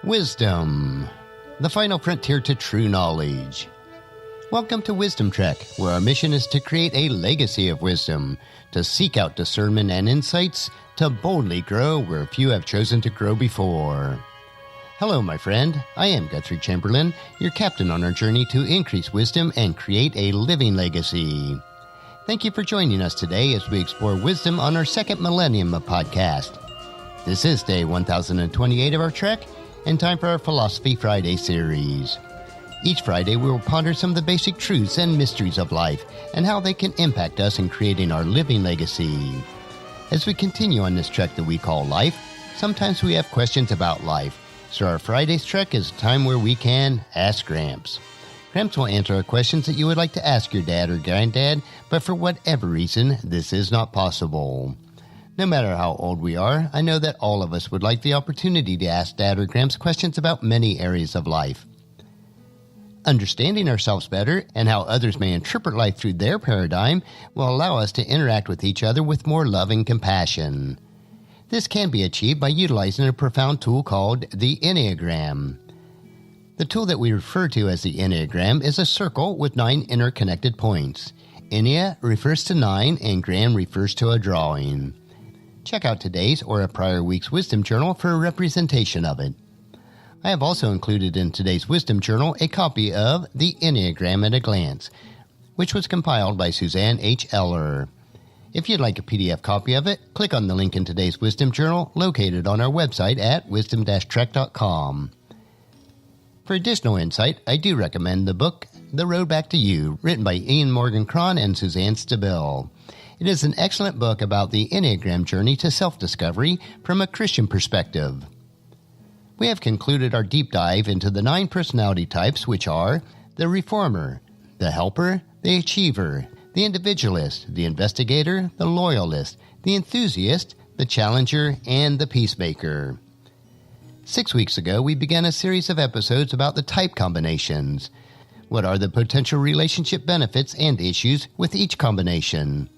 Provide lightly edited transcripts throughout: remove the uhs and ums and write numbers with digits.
Wisdom, the final frontier to true knowledge. Welcome to Wisdom Trek, where our mission is to create a legacy of wisdom, to seek out discernment and insights, to boldly grow where few have chosen to grow before. Hello, my friend. I am Guthrie Chamberlain, your captain on our journey to increase wisdom and create a living legacy. Thank you for joining us today as we explore wisdom on our second millennium of podcast. This is day 1028 of our trek, and time for our Philosophy Friday series. Each Friday, we will ponder some of the basic truths and mysteries of life and how they can impact us in creating our living legacy. As we continue on this trek that we call life, sometimes we have questions about life, so our Friday's trek is a time where we can Ask Gramps. Gramps will answer our questions that you would like to ask your dad or granddad, but for whatever reason, this is not possible. No matter how old we are, I know that all of us would like the opportunity to ask Dad or Gramps questions about many areas of life. Understanding ourselves better and how others may interpret life through their paradigm will allow us to interact with each other with more love and compassion. This can be achieved by utilizing a profound tool called the Enneagram. The tool that we refer to as the Enneagram is a circle with 9 interconnected points. Ennea refers to 9 and gram refers to a drawing. Check out today's or a prior week's Wisdom Journal for a representation of it. I have also included in today's Wisdom Journal a copy of The Enneagram at a Glance, which was compiled by Suzanne H. Eller. If you'd like a PDF copy of it, click on the link in today's Wisdom Journal located on our website at wisdom-trek.com. For additional insight, I do recommend the book The Road Back to You, written by Ian Morgan Cron and Suzanne Stabile. It is an excellent book about the Enneagram journey to self-discovery from a Christian perspective. We have concluded our deep dive into the 9 personality types, which are the reformer, the helper, the achiever, the individualist, the investigator, the loyalist, the enthusiast, the challenger, and the peacemaker. 6 weeks ago, we began a series of episodes about the type combinations. What are the potential relationship benefits and issues with each combination?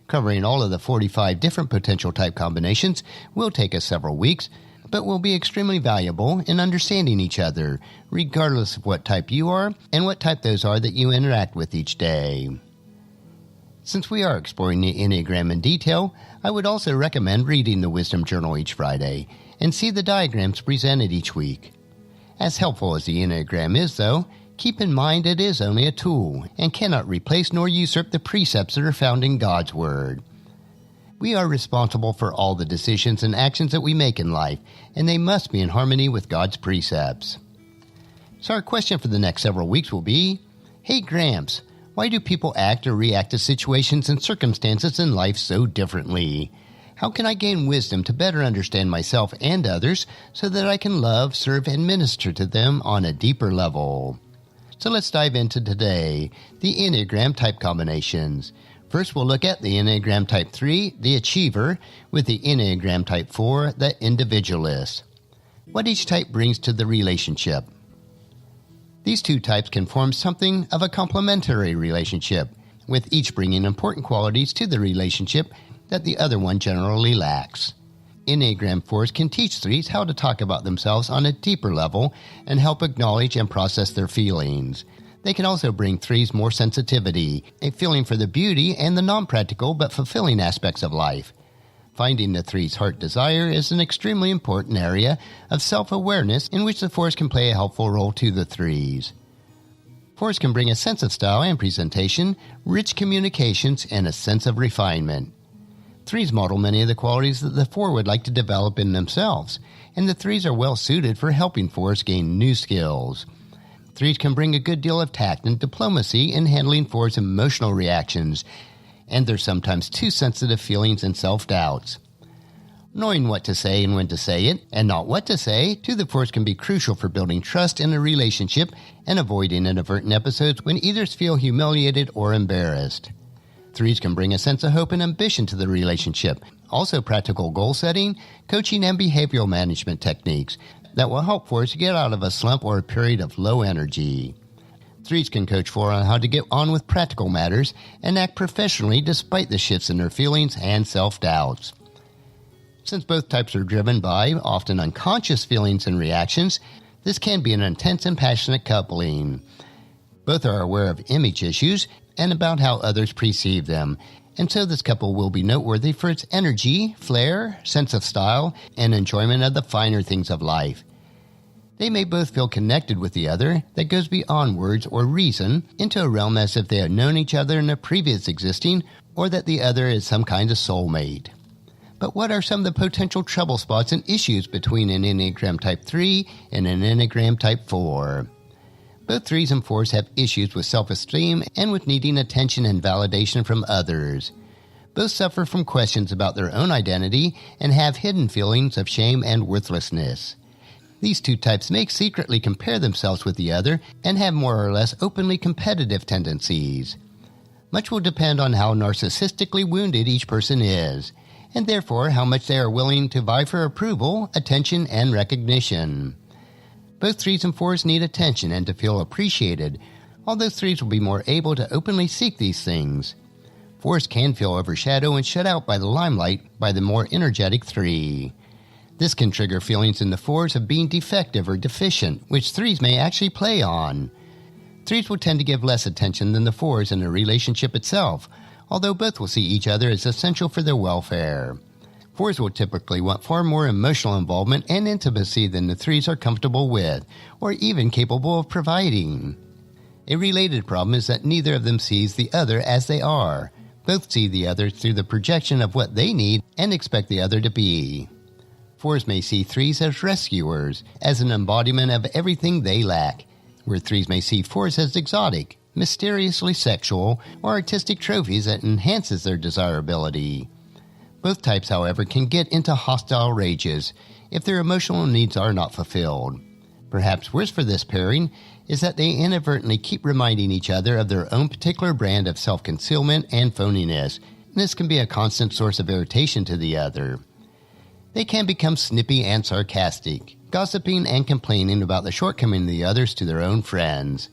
Covering all of the 45 different potential type combinations will take us several weeks, but will be extremely valuable in understanding each other, regardless of what type you are and what type those are that you interact with each day. Since we are exploring the Enneagram in detail, I would also recommend reading the Wisdom Journal each Friday and see the diagrams presented each week. As helpful as the Enneagram is, though, keep in mind it is only a tool and cannot replace nor usurp the precepts that are found in God's Word. We are responsible for all the decisions and actions that we make in life, and they must be in harmony with God's precepts. So our question for the next several weeks will be, Hey Gramps, why do people act or react to situations and circumstances in life so differently? How can I gain wisdom to better understand myself and others so that I can love, serve, and minister to them on a deeper level? So let's dive into today, the Enneagram type combinations. First, we'll look at the Enneagram Type 3, the Achiever, with the Enneagram Type 4, the Individualist. What each type brings to the relationship. These two types can form something of a complementary relationship, with each bringing important qualities to the relationship that the other one generally lacks. Enneagram 4s can teach 3s how to talk about themselves on a deeper level and help acknowledge and process their feelings. They can also bring 3s more sensitivity, a feeling for the beauty and the non-practical but fulfilling aspects of life. Finding the 3's heart desire is an extremely important area of self-awareness in which the 4s can play a helpful role to the 3s. 4s can bring a sense of style and presentation, rich communications, and a sense of refinement. 3s model many of the qualities that the 4 would like to develop in themselves, and the 3s are well suited for helping 4s gain new skills. 3s can bring a good deal of tact and diplomacy in handling 4s' emotional reactions, and their sometimes too sensitive feelings and self-doubts. Knowing what to say and when to say it, and not what to say, to the 4s can be crucial for building trust in a relationship and avoiding inadvertent episodes when either feel humiliated or embarrassed. 3s can bring a sense of hope and ambition to the relationship, also practical goal setting, coaching, and behavioral management techniques that will help 4s get out of a slump or a period of low energy. 3s can coach 4 on how to get on with practical matters and act professionally despite the shifts in their feelings and self-doubts. Since both types are driven by often unconscious feelings and reactions, this can be an intense and passionate coupling. Both are aware of image issues and about how others perceive them, and so this couple will be noteworthy for its energy, flair, sense of style, and enjoyment of the finer things of life. They may both feel connected with the other that goes beyond words or reason into a realm as if they had known each other in a previous existing, or that the other is some kind of soulmate. But what are some of the potential trouble spots and issues between an Enneagram Type 3 and an Enneagram Type 4? Both 3s and 4s have issues with self-esteem and with needing attention and validation from others. Both suffer from questions about their own identity and have hidden feelings of shame and worthlessness. These two types may secretly compare themselves with the other and have more or less openly competitive tendencies. Much will depend on how narcissistically wounded each person is, and therefore how much they are willing to vie for approval, attention, and recognition. Both 3s and 4s need attention and to feel appreciated, although 3s will be more able to openly seek these things. 4s can feel overshadowed and shut out by the limelight by the more energetic 3. This can trigger feelings in the 4s of being defective or deficient, which 3s may actually play on. 3s will tend to give less attention than the 4s in a relationship itself, although both will see each other as essential for their welfare. 4s will typically want far more emotional involvement and intimacy than the 3s are comfortable with, or even capable of providing. A related problem is that neither of them sees the other as they are. Both see the other through the projection of what they need and expect the other to be. 4s may see 3s as rescuers, as an embodiment of everything they lack, where 3s may see 4s as exotic, mysteriously sexual, or artistic trophies that enhances their desirability. Both types, however, can get into hostile rages if their emotional needs are not fulfilled. Perhaps worse for this pairing is that they inadvertently keep reminding each other of their own particular brand of self-concealment and phoniness, and this can be a constant source of irritation to the other. They can become snippy and sarcastic, gossiping and complaining about the shortcomings of the others to their own friends.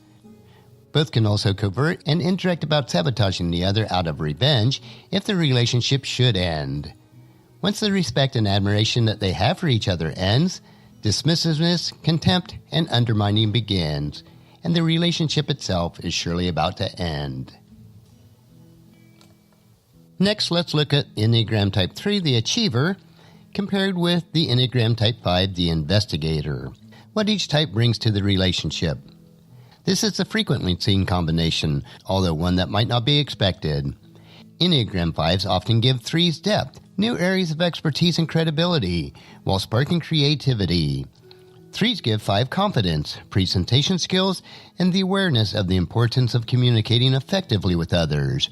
Both can also covert and indirect about sabotaging the other out of revenge if the relationship should end. Once the respect and admiration that they have for each other ends, dismissiveness, contempt, and undermining begins, and the relationship itself is surely about to end. Next, let's look at Enneagram Type 3, the Achiever, compared with the Enneagram Type 5, the Investigator. What each type brings to the relationship. This is a frequently seen combination, although one that might not be expected. Enneagram 5s often give 3s depth, new areas of expertise and credibility, while sparking creativity. 3s give 5 confidence, presentation skills, and the awareness of the importance of communicating effectively with others.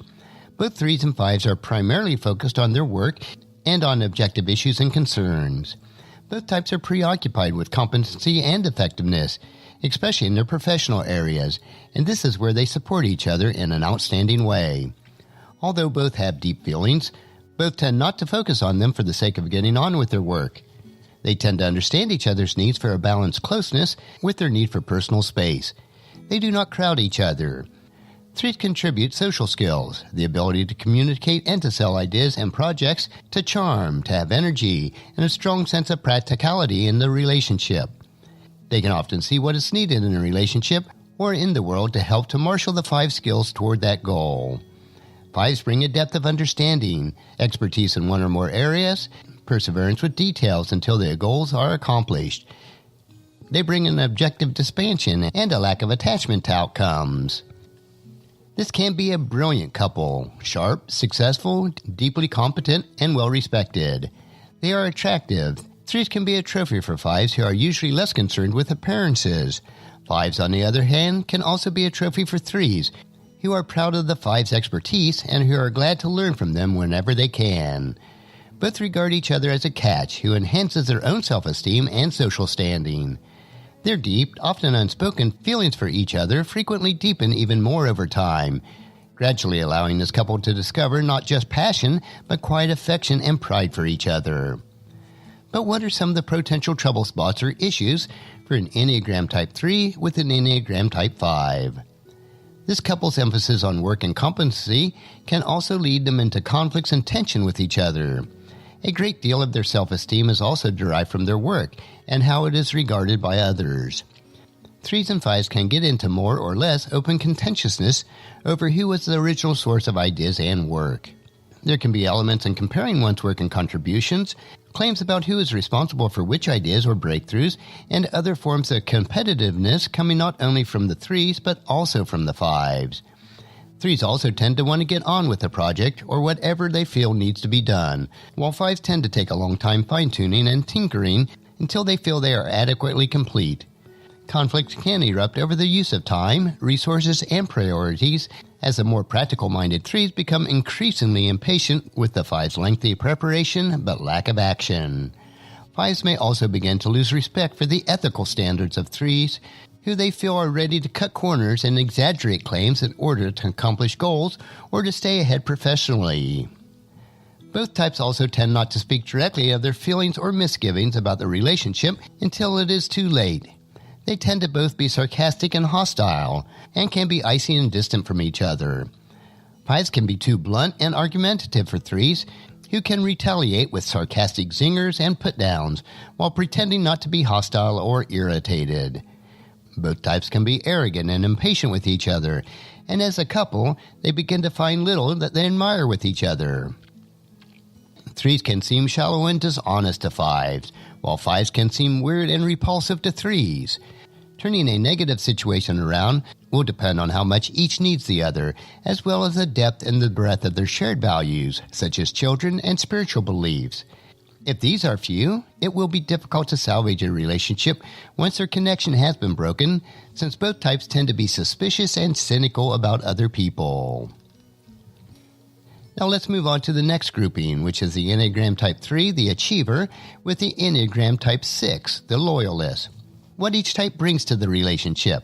Both 3s and 5s are primarily focused on their work and on objective issues and concerns. Both types are preoccupied with competency and effectiveness, especially in their professional areas, and this is where they support each other in an outstanding way. Although both have deep feelings, both tend not to focus on them for the sake of getting on with their work. They tend to understand each other's needs for a balanced closeness with their need for personal space. They do not crowd each other. 3s contribute social skills, the ability to communicate and to sell ideas and projects, to charm, to have energy, and a strong sense of practicality in the relationship. They can often see what is needed in a relationship or in the world to help to marshal the 5 skills toward that goal. 5s bring a depth of understanding, expertise in one or more areas, perseverance with details until their goals are accomplished. They bring an objective expansion and a lack of attachment to outcomes. This can be a brilliant couple, sharp, successful, deeply competent, and well-respected. They are attractive. 3s can be a trophy for 5s who are usually less concerned with appearances. 5s, on the other hand, can also be a trophy for 3s who are proud of the 5's expertise and who are glad to learn from them whenever they can. Both regard each other as a catch who enhances their own self-esteem and social standing. Their deep, often unspoken feelings for each other frequently deepen even more over time, gradually allowing this couple to discover not just passion, but quiet affection and pride for each other. But what are some of the potential trouble spots or issues for an Enneagram Type 3 with an Enneagram Type 5? This couple's emphasis on work and competency can also lead them into conflicts and tension with each other. A great deal of their self-esteem is also derived from their work and how it is regarded by others. 3s and 5s can get into more or less open contentiousness over who was the original source of ideas and work. There can be elements in comparing one's work and contributions, claims about who is responsible for which ideas or breakthroughs, and other forms of competitiveness coming not only from the 3s but also from the 5s. 3s also tend to want to get on with the project or whatever they feel needs to be done, while 5s tend to take a long time fine-tuning and tinkering until they feel they are adequately complete. Conflict can erupt over the use of time, resources, and priorities as the more practical-minded 3s become increasingly impatient with the 5's lengthy preparation but lack of action. 5s may also begin to lose respect for the ethical standards of 3s, who they feel are ready to cut corners and exaggerate claims in order to accomplish goals or to stay ahead professionally. Both types also tend not to speak directly of their feelings or misgivings about the relationship until it is too late. They tend to both be sarcastic and hostile, and can be icy and distant from each other. 5s can be too blunt and argumentative for 3s, who can retaliate with sarcastic zingers and put-downs, while pretending not to be hostile or irritated. Both types can be arrogant and impatient with each other, and as a couple, they begin to find little that they admire with each other. 3s can seem shallow and dishonest to 5s, while 5s can seem weird and repulsive to 3s. Turning a negative situation around will depend on how much each needs the other, as well as the depth and the breadth of their shared values, such as children and spiritual beliefs. If these are few, it will be difficult to salvage a relationship once their connection has been broken, since both types tend to be suspicious and cynical about other people. Now let's move on to the next grouping, which is the Enneagram Type 3, the Achiever, with the Enneagram Type 6, the Loyalist. What each type brings to the relationship.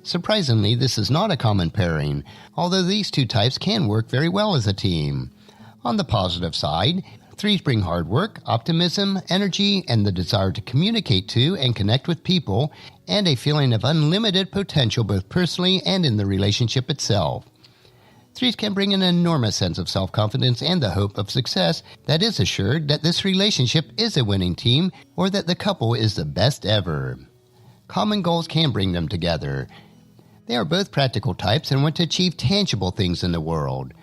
Surprisingly, this is not a common pairing, although these two types can work very well as a team. On the positive side, 3s bring hard work, optimism, energy, and the desire to communicate to and connect with people, and a feeling of unlimited potential both personally and in the relationship itself. 3s can bring an enormous sense of self-confidence and the hope of success that is assured that this relationship is a winning team or that the couple is the best ever. Common goals can bring them together. They are both practical types and want to achieve tangible things in the world.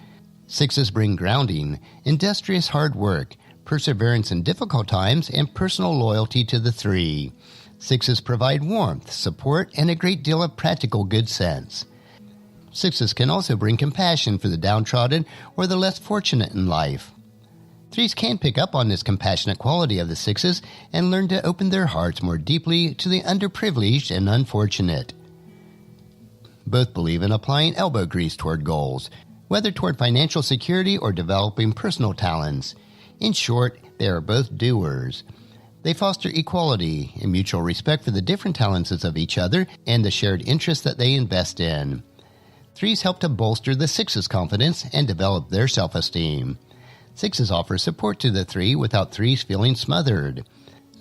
6s bring grounding, industrious hard work, perseverance in difficult times, and personal loyalty to the 3. 6s provide warmth, support, and a great deal of practical good sense. 6s can also bring compassion for the downtrodden or the less fortunate in life. 3s can pick up on this compassionate quality of the 6s and learn to open their hearts more deeply to the underprivileged and unfortunate. Both believe in applying elbow grease toward goals, whether toward financial security or developing personal talents. In short, they are both doers. They foster equality and mutual respect for the different talents of each other and the shared interests that they invest in. 3s help to bolster the 6's confidence and develop their self-esteem. 6s offer support to the 3 without 3s feeling smothered.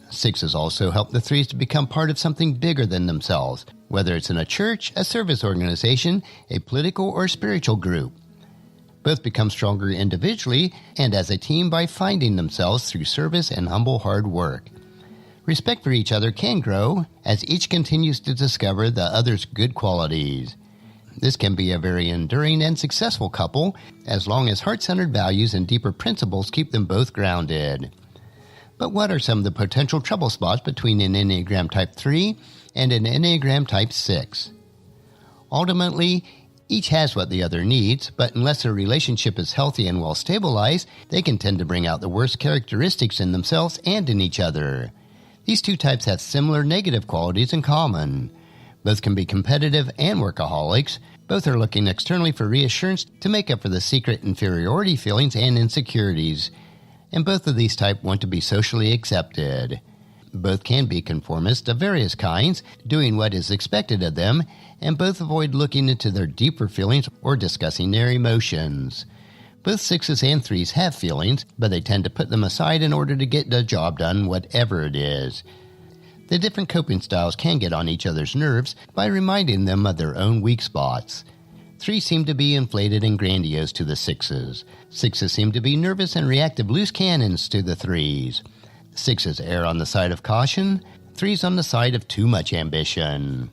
6s also help the 3s to become part of something bigger than themselves, whether it's in a church, a service organization, a political or spiritual group. Both become stronger individually and as a team by finding themselves through service and humble hard work. Respect for each other can grow as each continues to discover the other's good qualities. This can be a very enduring and successful couple as long as heart-centered values and deeper principles keep them both grounded. But what are some of the potential trouble spots between an Enneagram Type 3 and an Enneagram Type 6? Ultimately, each has what the other needs, but unless their relationship is healthy and well stabilized, they can tend to bring out the worst characteristics in themselves and in each other. These two types have similar negative qualities in common. Both can be competitive and workaholics. Both are looking externally for reassurance to make up for the secret inferiority feelings and insecurities. And both of these types want to be socially accepted. Both can be conformists of various kinds, doing what is expected of them, and both avoid looking into their deeper feelings or discussing their emotions. Both 6s and 3s have feelings, but they tend to put them aside in order to get the job done, whatever it is. The different coping styles can get on each other's nerves by reminding them of their own weak spots. 3s seem to be inflated and grandiose to the 6s. 6s seem to be nervous and reactive loose cannons to the 3s. 6s err on the side of caution, 3s on the side of too much ambition.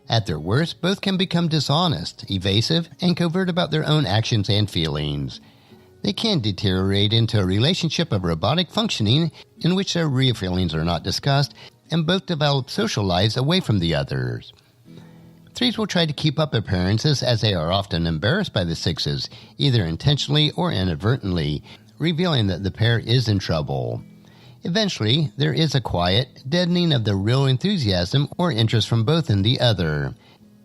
At their worst, both can become dishonest, evasive, and covert about their own actions and feelings. They can deteriorate into a relationship of robotic functioning in which their real feelings are not discussed, and both develop social lives away from the others. 3s will try to keep up appearances as they are often embarrassed by the 6s, either intentionally or inadvertently, revealing that the pair is in trouble. Eventually, there is a quiet, deadening of the real enthusiasm or interest from both in the other.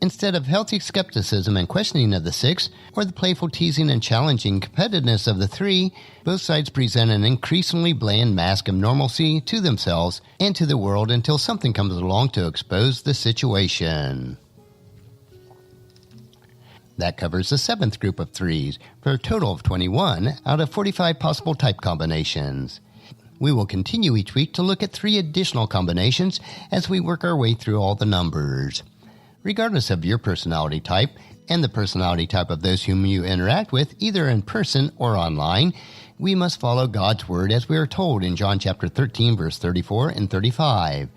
Instead of healthy skepticism and questioning of the 6, or the playful teasing and challenging competitiveness of the 3, both sides present an increasingly bland mask of normalcy to themselves and to the world until something comes along to expose the situation. That covers the 7th group of 3s, for a total of 21 out of 45 possible type combinations. We will continue each week to look at 3 additional combinations as we work our way through all the numbers. Regardless of your personality type and the personality type of those whom you interact with, either in person or online, we must follow God's word as we are told in John chapter 13, verse 34 and 35.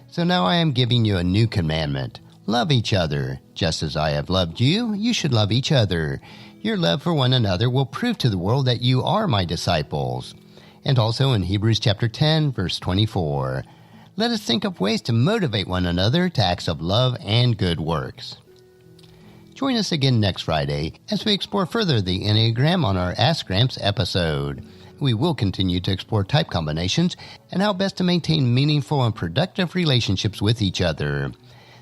So now I am giving you a new commandment. Love each other. Just as I have loved you, you should love each other. Your love for one another will prove to the world that you are my disciples. And also in Hebrews chapter 10, verse 24. Let us think of ways to motivate one another to acts of love and good works. Join us again next Friday as we explore further the Enneagram on our Ask Gramps episode. We will continue to explore type combinations and how best to maintain meaningful and productive relationships with each other.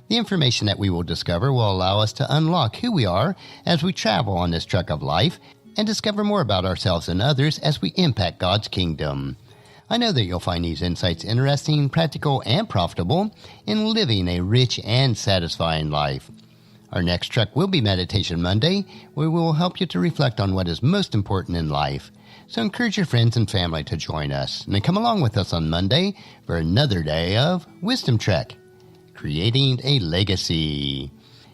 The information that we will discover will allow us to unlock who we are as we travel on this trek of life and discover more about ourselves and others as we impact God's kingdom. I know that you'll find these insights interesting, practical, and profitable in living a rich and satisfying life. Our next trek will be Meditation Monday, where we will help you to reflect on what is most important in life. So encourage your friends and family to join us, and then come along with us on Monday for another day of Wisdom Trek, Creating a Legacy.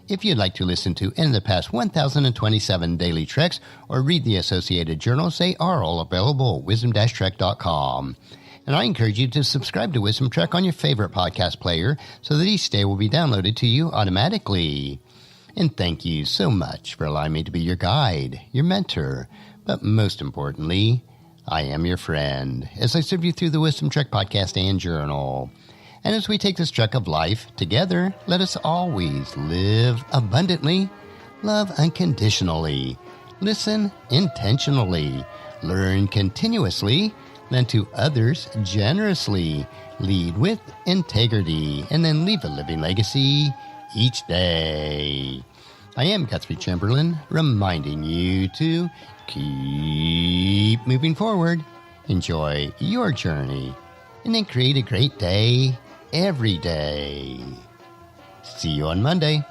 If you'd like to listen to any of the past 1,027 daily treks or read the associated journals, they are all available at wisdom-trek.com. And I encourage you to subscribe to Wisdom Trek on your favorite podcast player so that each day will be downloaded to you automatically. And thank you so much for allowing me to be your guide, your mentor, but most importantly, I am your friend as I serve you through the Wisdom Trek podcast and journal. And as we take this trek of life together, let us always live abundantly, love unconditionally, listen intentionally, learn continuously, lend to others generously, lead with integrity, and then leave a living legacy each day. I am Guthrie Chamberlain, reminding you to keep moving forward, enjoy your journey, and then create a great day every day. See you on Monday.